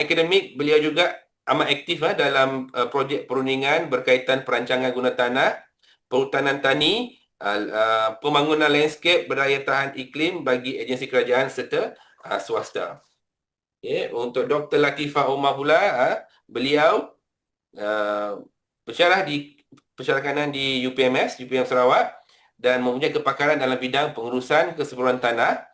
akademik, beliau juga amat aktif dalam projek perundingan berkaitan perancangan guna tanah, perhutanan tani, pembangunan landscape berdaya tahan iklim bagi agensi kerajaan serta swasta. Okay. Untuk Dr. Latifah Omar pula, beliau pensyarah di pensyarakanan di UPM Sarawak dan mempunyai kepakaran dalam bidang pengurusan keseluruhan tanah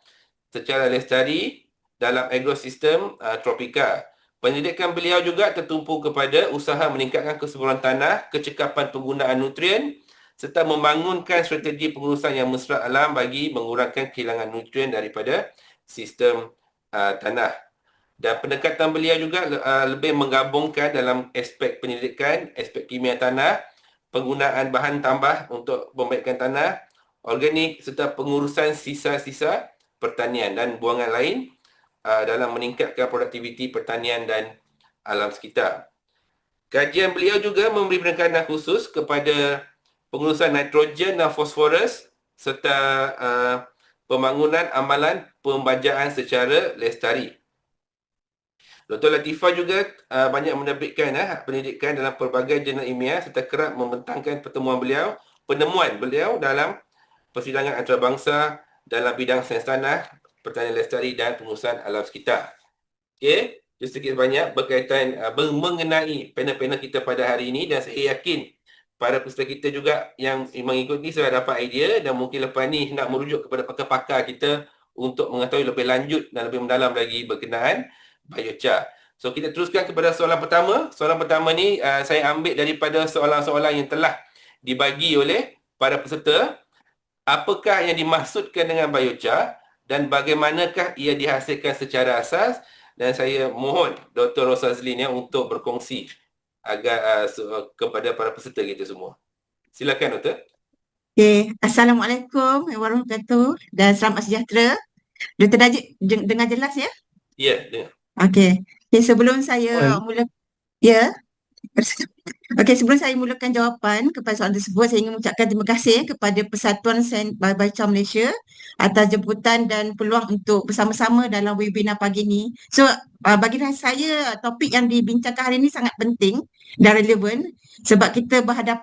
secara lestari dalam agrosistem tropika. Pendidikan beliau juga tertumpu kepada usaha meningkatkan keseluruhan tanah, kecekapan penggunaan nutrien serta membangunkan strategi pengurusan yang mesra alam bagi mengurangkan kehilangan nutrien daripada sistem tanah. Dan pendekatan beliau juga lebih menggabungkan dalam aspek pendidikan, aspek kimia tanah, penggunaan bahan tambah untuk membaikkan tanah, organik serta pengurusan sisa-sisa pertanian dan buangan lain dalam meningkatkan produktiviti pertanian dan alam sekitar. Kajian beliau juga memberi penekanan khusus kepada pengurusan nitrogen dan fosforus serta pembangunan amalan pembajaan secara lestari. Dr. Latifah juga banyak menerbitkan pendidikan dalam pelbagai jurnal ilmiah serta kerap membentangkan penemuan beliau dalam persidangan antarabangsa dalam bidang sains tanah, pertanian lestari dan pengurusan alam sekitar. Okey, itu sedikit banyak berkaitan mengenai panel-panel kita pada hari ini, dan saya yakin para peserta kita juga yang mengikuti sudah dapat idea dan mungkin lepas ni nak merujuk kepada pakar-pakar kita untuk mengetahui lebih lanjut dan lebih mendalam lagi berkenaan biochar. So kita teruskan kepada soalan pertama. Soalan pertama ni saya ambil daripada soalan-soalan yang telah dibagi oleh para peserta. Apakah yang dimaksudkan dengan biochar dan bagaimanakah ia dihasilkan secara asas? Dan saya mohon Dr. Rosazlin untuk berkongsi agar kepada para peserta kita semua. Silakan Doktor. Okay. Assalamualaikum warahmatullahi wabarakatuh dan selamat sejahtera. Dr. Najib dengar jelas ya? Ya, dengar. Okey. Okay, sebelum saya sebelum saya mulakan jawapan kepada soalan tersebut, saya ingin mengucapkan terima kasih kepada Persatuan Sains Biochar Malaysia atas jemputan dan peluang untuk bersama-sama dalam webinar pagi ini. So, bagi saya topik yang dibincangkan hari ini sangat penting dan relevan sebab kita berhadapan